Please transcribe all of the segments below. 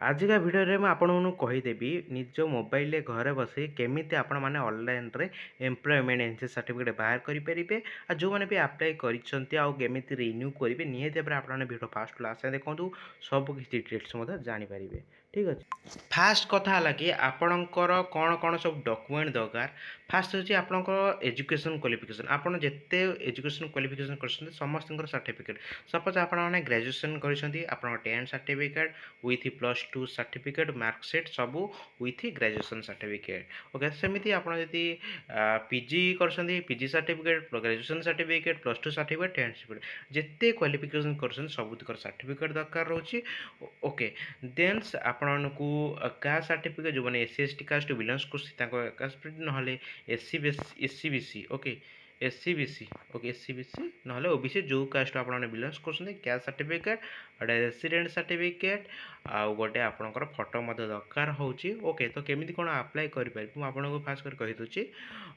ଆଜିକା ଭିଡ଼ିଓରେ ମୁଁ ଆପଣଙ୍କୁ କହିଦେବି ନିଜ ମୋବାଇଲରେ ଘରେ ବସି କେମିତି ଆପଣମାନେ ଅନଲାଇନରେ ଏମ୍ପ୍ଲୟମେଣ୍ଟ ଏନ୍ସି ସାର୍ଟିଫିକେଟ୍ ବାହାର କରିପାରିବେ। ଆଉ ଯେଉଁମାନେ ବି ଆପ୍ଲାଏ କରିଛନ୍ତି ଆଉ କେମିତି ରିନ୍ୟୁ କରିବେ ନିହାତି ଭାବରେ ଆପଣମାନେ ଭିଡ଼ିଓ ଫାଷ୍ଟ କ୍ଲାସ୍ ଦେଖନ୍ତୁ, ସବୁ କିଛି ଡିଟେଲ୍ସ ମଧ୍ୟ ଜାଣିପାରିବେ। ଠିକ୍ ଅଛି, ଫାଷ୍ଟ କଥା ହେଲା କି ଆପଣଙ୍କର କ'ଣ କ'ଣ ସବୁ ଡକୁମେଣ୍ଟ ଦରକାର। ଫାଷ୍ଟ ହେଉଛି ଆପଣଙ୍କର ଏଜୁକେସନ୍ କ୍ୱାଲିଫିକେସନ୍। ଆପଣ ଯେତେ ଏଜୁକେସନ୍ କ୍ୱାଲିଫିକେସନ୍ କରିଛନ୍ତି ସମସ୍ତଙ୍କର ସାର୍ଟିଫିକେଟ୍। ସପୋଜ୍ ଆପଣମାନେ ଗ୍ରାଜୁଏସନ୍ କରିଛନ୍ତି, ଆପଣଙ୍କ 10th certificate with +2 certificate marksheet ସବୁ ୱିଥ୍ ଗ୍ରାଜୁଏସନ୍ ସାର୍ଟିଫିକେଟ୍। ଓକେ, ସେମିତି ଆପଣ ଯଦି ପିଜି କରିଛନ୍ତି PG certificate, graduation certificate, +2 certificate, 10th certificate, ଯେତେ କ୍ୱାଲିଫିକେସନ୍ କରିଛନ୍ତି ସବୁତିକର ସାର୍ଟିଫିକେଟ୍ ଦରକାର ରହୁଛି। ଓକେ, ଦେନ୍ ଆପଣଙ୍କୁ କାଷ୍ଟ ସାର୍ଟିଫିକେଟ୍ ଯେଉଁମାନେ SC ST କାଷ୍ଟ ବିଲଙ୍ଗସ୍ କରୁଛି ତାଙ୍କ କାଷ୍ଟ ନହେଲେ SC BC okay SC BC okay SC BC ନହେଲେ OBC ଯେଉଁ କାଷ୍ଟ ଆପଣମାନେ ବିଲଙ୍ଗସ୍ କରୁଛନ୍ତି କ୍ୟାଷ୍ଟ ସାର୍ଟିଫିକେଟ୍, ଗୋଟେ ରେସିଡେଣ୍ଟ ସାର୍ଟିଫିକେଟ୍ ଆଉ ଗୋଟେ ଆପଣଙ୍କର ଫଟୋ ମଧ୍ୟ ଦରକାର ହେଉଛି। ଓକେ, ତ କେମିତି କ'ଣ ଆପ୍ଲାଏ କରିପାରିବେ ମୁଁ ଆପଣଙ୍କୁ ଫାଷ୍ଟ କରି କହିଦେଉଛି।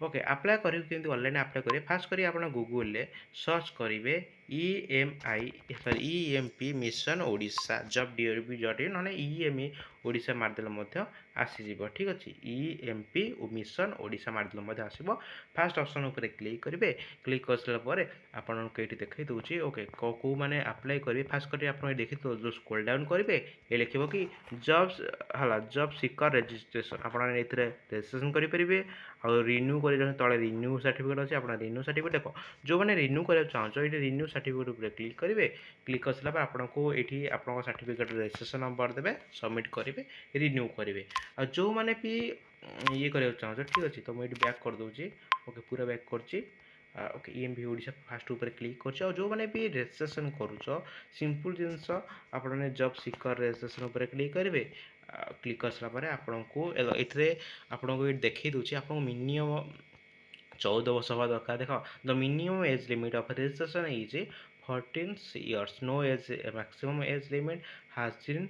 ଓକେ, ଆପ୍ଲାଏ କରିବେ କେମିତି ଅନଲାଇନ୍ ଆପ୍ଲାଏ କରିବେ, ଫାଷ୍ଟ କରି ଆପଣ ଗୁଗୁଲରେ ସର୍ଚ୍ଚ କରିବେ EMP ମିଶନ ଓଡ଼ିଶା jobs.gov.in ନହେଲେ EME ଓଡ଼ିଶା ମାରିଦେଲେ ମଧ୍ୟ ଆସିଯିବ। ଠିକ୍ ଅଛି, EMP ମିଶନ ଓଡ଼ିଶା ମାରିଦେଲେ ମଧ୍ୟ ଆସିବ। ଫାଷ୍ଟ ଅପସନ୍ ଉପରେ କ୍ଲିକ୍ କରିବେ। କ୍ଲିକ୍ କରିସାରିଲା ପରେ ଆପଣଙ୍କୁ ଏଇଠି ଦେଖାଇ ଦେଉଛି। ଓକେ, କେଉଁମାନେ ଆପ୍ଲାଏ କରିବେ ଫାଷ୍ଟ କରି ଆପଣ ଦେଖିଥିବେ ଯେଉଁ ସ୍କ୍ରୋଲ୍ ଡାଉନ୍ କରିବେ ଏ ଲେଖିବ କି ଜବ୍ସ ହେଲା ଜବ୍ ସିକର ରେଜିଷ୍ଟ୍ରେସନ୍। ଆପଣ ଏଥିରେ ରେଜିଷ୍ଟ୍ରେସନ୍ କରିପାରିବେ। ଆଉ ରିନ୍ୟୁ କରିବାକୁ ତଳେ ରିନ୍ୟୁ ସାର୍ଟିଫିକେଟ୍ ଅଛି, ଆପଣ ରିନ୍ୟୁ ସାର୍ଟିଫିକେଟ୍ ଦେଖ ଯେଉଁମାନେ ରିନ୍ୟୁ କରିବାକୁ ଚାହୁଁଛ ଏଇଠି ରିନ୍ୟୁ ସାର୍ଟିଫିକେଟ୍ ଉପରେ କ୍ଲିକ୍ କରିବେ। କ୍ଲିକ୍ କରିସାରିଲା ପରେ ଆପଣଙ୍କୁ ଏଇଠି ଆପଣଙ୍କ ସାର୍ଟିଫିକେଟ୍ ରେଜିଷ୍ଟ୍ରେସନ୍ ନମ୍ବର ଦେବେ, ସବମିଟ୍ କରିବେ, ରିନ୍ୟୁ କରିବେ। ଆଉ ଯେଉଁମାନେ ବି ଇଏ କରିବାକୁ ଚାହୁଁଛ ଠିକ୍ ଅଛି, ତ ମୁଁ ଏଇଠି ବ୍ୟାକ୍ କରିଦେଉଛି। ଓକେ, ପୁରା ବ୍ୟାକ୍ କରିଛି। ଓକେ, EMP ଓଡ଼ିଶା ଫାଷ୍ଟ ଉପରେ କ୍ଲିକ୍ କରୁଛି। ଆଉ ଯେଉଁମାନେ ବି ରେଜିଷ୍ଟ୍ରେସନ୍ କରୁଛ ସିମ୍ପଲ୍ ଜିନିଷ ଆପଣମାନେ ଜବ୍ ସିକର ରେଜିଷ୍ଟ୍ରେସନ୍ ଉପରେ କ୍ଲିକ୍ କରିବେ। କ୍ଲିକ୍ କରିସାରିଲା ପରେ ଆପଣଙ୍କୁ ଏଥିରେ ଆପଣଙ୍କୁ ଏଇଠି ଦେଖାଇ ଦେଉଛି ଆପଣଙ୍କୁ ମିନିମମ୍ 14 ବର୍ଷ ହେବା ଦରକାର। ଦେଖ the minimum age limit of registration is 14 years. No age maximum age limit has been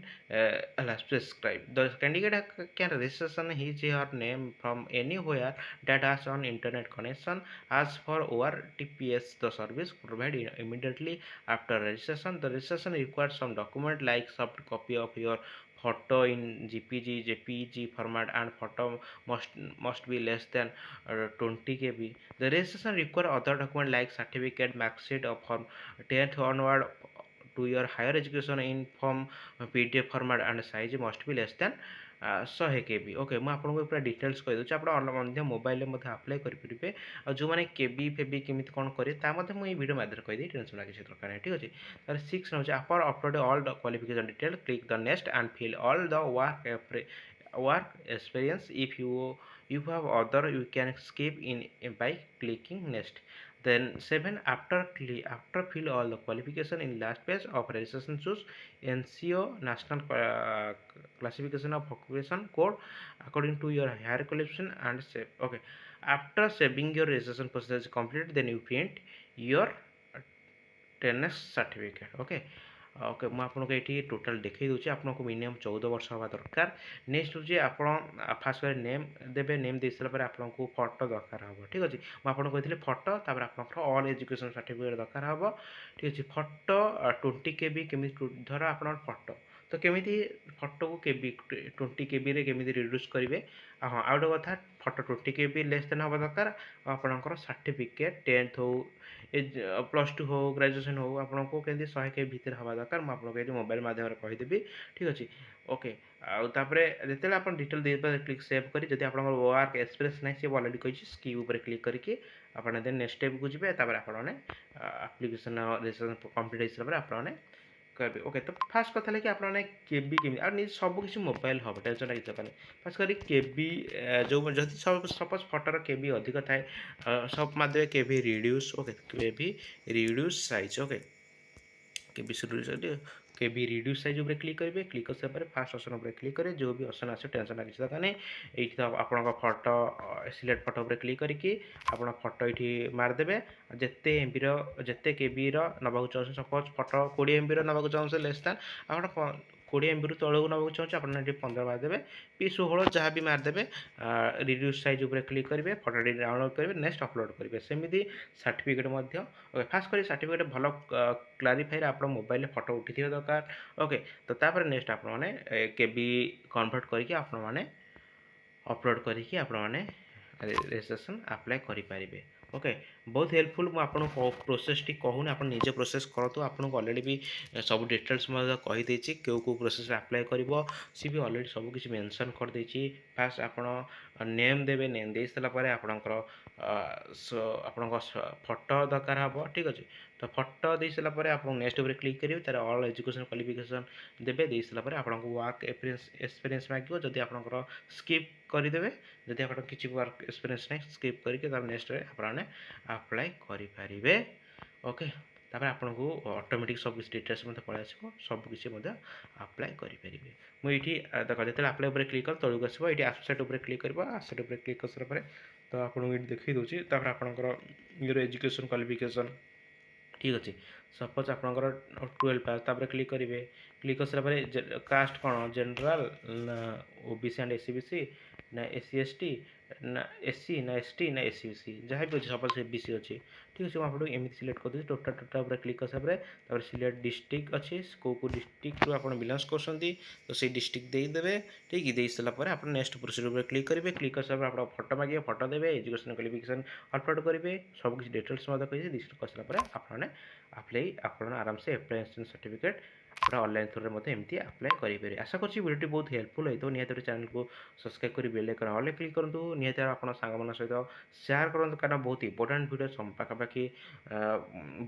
prescribed. The candidate can registration his or her name from anywhere that has an internet connection. As for ORTPS, the service provided immediately after registration. The registration requires some document like soft copy of your photo in JPG format, and photo must be less than 20 KB. The registration require other document like certificate, marksheet of from 10th onward to your higher education in form PDF format, and size must be less than 100 KB। Okay, ମୁଁ ଆପଣଙ୍କୁ ପୁରା details କହିଦେଉଛି, ଆପଣ ମଧ୍ୟ ମୋବାଇଲରେ ମଧ୍ୟ apply କରିପାରିବେ। ଆଉ ଯେଉଁମାନେ କେବି ଫେବି କେମିତି କ'ଣ କରିବେ ତା ମଧ୍ୟ ମୁଁ ଏଇ ଭିଡ଼ିଓ ମାଧ୍ୟମରେ କହିଦେଇ ଟେନସନ୍ କିଛି ଦରକାର ନାହିଁ। ଠିକ୍ ଅଛି, ତାହେଲେ 6 ନେଉଛି ଆପଣ upload all the qualification detail, click the next and fill all the work experience. If you have other you can skip in by clicking next. Then 7 after fill all the qualification in last page of registration, choose NCO national classification of occupation code according to your higher qualification and save. Okay, after saving your registration process is complete, then you print your 10th certificate. Okay, okay, ମୁଁ ଆପଣଙ୍କୁ ଏଇଠି total ଦେଖାଇ ଦେଉଛି। ଆପଣଙ୍କୁ minimum 14 ବର୍ଷ ହେବା ଦରକାର। Next ହେଉଛି ଆପଣ ଫାଷ୍ଟ କରି ନେମ୍ ଦେବେ। ନେମ୍ ଦେଇସାରିଲା ପରେ ଆପଣଙ୍କୁ ଫଟୋ ଦରକାର ହେବ। ଠିକ୍ ଅଛି, ମୁଁ ଆପଣଙ୍କୁ କହିଥିଲି ଫଟୋ, ତାପରେ ଆପଣଙ୍କର ଅଲ୍ ଏଜୁକେସନ୍ ସାର୍ଟିଫିକେଟ୍ ଦରକାର ହେବ। ଠିକ୍ ଅଛି, ଫଟୋ 20 KB କେମିତି ଧର ଆପଣଙ୍କର ଫଟୋ ତ କେମିତି ଫଟୋକୁ କେବି 20 KBରେ କେମିତି ରିଡ୍ୟୁସ୍ କରିବେ। ହଁ, ଆଉ ଗୋଟେ କଥା ଫଟୋ 20 KB ଲେସ୍ ଦେନ୍ ହେବା ଦରକାର। ଆଉ ଆପଣଙ୍କର ସାର୍ଟିଫିକେଟ୍ 10th ହଉ +2 ହଉ ଗ୍ରାଜୁଏସନ୍ ହଉ ଆପଣଙ୍କୁ କେମିତି 100 KB ଭିତରେ ହେବା ଦରକାର। ମୁଁ ଆପଣଙ୍କୁ ଏଇଠି ମୋବାଇଲ ମାଧ୍ୟମରେ କହିଦେବି। ଠିକ୍ ଅଛି, ଓକେ, ଆଉ ତାପରେ ଯେତେବେଳେ ଆପଣ ଡିଟେଲ୍ ଦେଇପାରିବେ କ୍ଲିକ୍ ସେଭ୍ କରି। ଯଦି ଆପଣଙ୍କର ୱାର୍କ ଏକ୍ସପିରିଏନ୍ସ ନାହିଁ ସେ ଅଲରେଡ଼ି କହିଛି ସ୍କିପ୍ ଉପରେ କ୍ଲିକ୍ କରିକି ଆପଣ ଦେନ୍ ନେକ୍ସଟ ଷ୍ଟେପ୍କୁ ଯିବେ। ତାପରେ ଆପଣମାନେ ଆପ୍ଲିକେସନ୍ ରେଜିଷ୍ଟ୍ରେସନ୍ କମ୍ପ୍ଲିଟ୍ ହେଇସାରିଲା ପରେ ଆପଣମାନେ କରିବେ। ଓକେ, ତ ଫାଷ୍ଟ କଥା ହେଲା କି ଆପଣମାନେ କେବି କେମିତି ଆଉ ନିଜେ ସବୁ କିଛି ମୋବାଇଲ ହେବ, ଟେନସନ୍ଟା କିଛି ଦରକାର ନାହିଁ। ଫାଷ୍ଟ କରି କେବି ଯେଉଁ ଯଦି ସପୋଜ୍ ଫଟୋର କେବି ଅଧିକ ଥାଏ ସବୁ ମାଧ୍ୟମରେ କେବି ରିଡ୍ୟୁସ୍। ଓକେ, କେବି ରିଡ୍ୟୁସ୍ ସାଇଜ୍। ଓକେ, କେବି ରିଡ୍ୟୁସ୍ ସାଇଜ୍ ଉପରେ କ୍ଲିକ୍ କରିବେ। କ୍ଲିକ୍ କରିସାରିଲା ପରେ ଫାଷ୍ଟ ଅପସନ୍ ଉପରେ କ୍ଲିକ୍ କରିବେ। ଯେଉଁ ବି ଅପସନ୍ ଆସିବ ଟେନସନ୍ କିଛି ଦରକାର ନାହିଁ। ଏଇଠି ତ ଆପଣଙ୍କ ଫଟୋ ସିଲେକ୍ଟ ଫଟୋ ଉପରେ କ୍ଲିକ୍ କରିକି ଆପଣ ଫଟୋ ଏଇଠି ମାରିଦେବେ। ଯେତେ କେବିର ନେବାକୁ ଚାହୁଁଛନ୍ତି, ସପୋଜ୍ ଫଟୋ 20 MBର ନେବାକୁ ଚାହୁଁଛନ୍ତି ଲେସ୍ ଦାନ୍ ଆପଣ 20 MB ରୁ ତଳକୁ ନେବାକୁ ଚାହୁଁଛି ଆପଣ ଏଠି 15 ମାରିଦେବେ, P16 ଯାହା ବି ମାରିଦେବେ, ରିଡ୍ୟୁସ୍ ସାଇଜ୍ ଉପରେ କ୍ଲିକ୍ କରିବେ, ଫଟୋଟି ଡାଉନଲୋଡ଼ କରିବେ, ନେକ୍ସଟ ଅପଲୋଡ଼ କରିବେ। ସେମିତି ସାର୍ଟିଫିକେଟ୍ ମଧ୍ୟ ଓକେ, ଖାସ୍ କରି ସାର୍ଟିଫିକେଟ୍ ଭଲ କ୍ଲାରିଫାଏରେ ଆପଣ ମୋବାଇଲରେ ଫଟୋ ଉଠିଥିବା ଦରକାର। ଓକେ, ତ ତାପରେ ନେକ୍ସଟ ଆପଣମାନେ କେବି କନଭର୍ଟ କରିକି ଆପଣମାନେ ଅପଲୋଡ଼ କରିକି ଆପଣମାନେ ରେଜିଷ୍ଟ୍ରେସନ୍ ଆପ୍ଲାଏ କରିପାରିବେ। ଓକେ, ବହୁତ ହେଲ୍ପଫୁଲ୍। ମୁଁ ଆପଣଙ୍କୁ ପ୍ରୋସେସ୍ଟି କହୁନି, ଆପଣ ନିଜେ ପ୍ରୋସେସ୍ କରନ୍ତୁ। ଆପଣଙ୍କୁ ଅଲରେଡ଼ି ବି ସବୁ ଡିଟେଲ୍ସ ମଧ୍ୟ କହିଦେଇଛି, କେଉଁ ପ୍ରୋସେସ୍ରେ ଆପ୍ଲାଏ କରିବ ସିଏ ବି ଅଲରେଡ଼ି ସବୁ କିଛି ମେନସନ୍ କରିଦେଇଛି। ଫାଷ୍ଟ ଆପଣ ନେମ୍ ଦେବେ, ନେମ୍ ଦେଇ ସାରିଲା ପରେ ଆପଣଙ୍କର ଆପଣଙ୍କ ଫଟୋ ଦରକାର ହେବ, ଠିକ୍ ଅଛି। ତ ଫଟୋ ଦେଇ ସାରିଲା ପରେ ଆପଣ ନେକ୍ସଟ ଉପରେ କ୍ଲିକ୍ କରିବେ, ତାର ଅଲ୍ ଏଜୁକେସନ୍ କ୍ୱାଲିଫିକେସନ୍ ଦେବେ, ଦେଇ ସାରିଲା ପରେ ଆପଣଙ୍କୁ ୱାର୍କ ଏକ୍ସପିରିଏନ୍ସ ମାଗିବ, ଯଦି ଆପଣଙ୍କର ସ୍କିପ୍ କରିଦେବେ, ଯଦି ଆପଣଙ୍କର କିଛି ୱାର୍କ ଏକ୍ସପିରିଏନ୍ସ ନାହିଁ ସ୍କିପ୍ କରିକି ତାପରେ ନେକ୍ସଟରେ ଆପଣମାନେ ଆପ୍ଲାଏ କରିପାରିବେ। ଓକେ, ତାପରେ ଆପଣଙ୍କୁ ଅଟୋମେଟିକ୍ ସବୁ କିଛି ଡିଟେଲ୍ସ ମଧ୍ୟ ପଳେଇ ଆସିବ, ସବୁକିଛି ମଧ୍ୟ ଆପ୍ଲାଏ କରିପାରିବେ। ମୁଁ ଏଇଠି ଦେଖ, ଯେତେବେଳେ ଆପ୍ଲାଏ ଉପରେ କ୍ଲିକ୍ କର ତଳକୁ ଆସିବ, ଏଇଠି ଆସେଟ୍ ଉପରେ କ୍ଲିକ୍ କରିବ, ଆସେଟ୍ ଉପରେ କ୍ଲିକ୍ କରିସାରିଲା ପରେ ତ ଆପଣଙ୍କୁ ଏଇଠି ଦେଖାଇ ଦେଉଛି, ତାପରେ ଆପଣଙ୍କର ଇୟର ଏଜୁକେସନ୍ କ୍ୱାଲିଫିକେସନ୍, ଠିକ୍ ଅଛି। ସପୋଜ୍ ଆପଣଙ୍କର 12 ପାସ୍, ତାପରେ କ୍ଲିକ୍ କରିବେ, କ୍ଲିକ୍ କରିସାରିଲା ପରେ କାଷ୍ଟ କ'ଣ, ଜେନେରାଲ୍ ନା OBC ଆଣ୍ଡ SC ନା SC ST ନା SC ନା ST ନା SC ଯାହା ବି ଅଛି, ସପୋଜ୍ BC ଅଛି, ଠିକ୍ ଅଛି। ମୁଁ ଆପଣଙ୍କୁ ଏମିତି ସିଲେକ୍ଟ କରିଦେଉଛି। ଟୋଟାଲ୍ ଉପରେ କ୍ଲିକ୍ କରିସାରିଲା ପରେ ତାପରେ ସିଲେକ୍ଟ ଡିଷ୍ଟ୍ରିକ୍ଟ ଅଛି, କେଉଁ ଡିଷ୍ଟ୍ରିକ୍ଟରୁ ଆପଣ ବିଲଙ୍ଗସ୍ କରୁଛନ୍ତି, ତ ସେଇ ଡିଷ୍ଟ୍ରିକ୍ଟ ଦେଇଦେବେ। ଠିକ୍ ଦେଇ ସାରିଲା ପରେ ଆପଣ ନେକ୍ସଟ ପ୍ରୋସିଜର୍ ଉପରେ କ୍ଲିକ୍ କରିବେ, କ୍ଲିକ୍ କରିସାରିଲା ପରେ ଆପଣ ଫଟୋ ମାଗିବେ, ଫଟୋ ଦେବେ, ଏଜୁକେସନ୍ କ୍ୱାଲିଫିକେସନ୍ ଅପଲୋଡ଼ କରିବେ, ସବୁକିଛି ଡିଟେଲ୍ସ ମଧ୍ୟ କହିବେ। ଡିଟେଲ୍ସ କରିସାରିଲା ପରେ ଆପଣମାନେ ଆପଣ ଆରାମସେ ଆପ୍ଲାଏ ସାର୍ଟିଫିକେଟ୍ ପୁରା ଅନଲାଇନ୍ ଥ୍ରୁରେ ମଧ୍ୟ ଏମିତି ଆପ୍ଲାଏ କରିପାରିବେ। ଆଶା କରୁଛି ଭିଡ଼ିଓଟି ବହୁତ ହେଲ୍ପଫୁଲ୍ ହୋଇଥିବ। ନିହାତି ଚ୍ୟାନେଲକୁ ସବସ୍କ୍ରାଇବ୍ କରି ବେଲ୍ ଆଇକନ୍ ଅଲ୍ରେ କ୍ଲିକ୍ କରନ୍ତୁ। ନିହାତି ଆପଣ ସାଙ୍ଗମାନଙ୍କ ସହିତ ସେୟାର କରନ୍ତୁ, କାରଣ ବହୁତ ଇମ୍ପୋର୍ଟାଣ୍ଟ ଭିଡ଼ିଓ ପାଖାପାଖି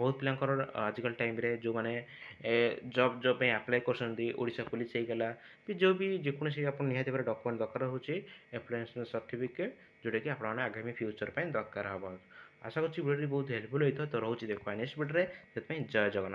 ବହୁତ ପିଲାଙ୍କର ଆଜିକାଲି ଟାଇମ୍ରେ ଯେଉଁମାନେ ଜବ୍ ପାଇଁ ଆପ୍ଲାଏ କରୁଛନ୍ତି, ଓଡ଼ିଶା ପୋଲିସ ହେଇଗଲା କି ଯେଉଁ ବି ଯେକୌଣସି ଆପଣ ନିହାତି ଭାବରେ ଡକ୍ୟୁମେଣ୍ଟ ଦରକାର ହେଉଛି ଏମ୍ପ୍ଲୟମେଣ୍ଟ ସାର୍ଟିଫିକେଟ୍, ଯେଉଁଟାକି ଆପଣମାନେ ଆଗାମୀ ଫ୍ୟୁଚର୍ ପାଇଁ ଦରକାର ହେବ। ଆଶା କରୁଛି ଭିଡ଼ିଓଟି ବହୁତ ହେଲ୍ପଫୁଲ୍ ହୋଇଥିବ। ତ ରହୁଛି, ଦେଖବା ନେକ୍ସଟ ଭିଡ଼ିଓରେ। ସେଥିପାଇଁ ଜୟ ଜଗନ୍ନାଥ।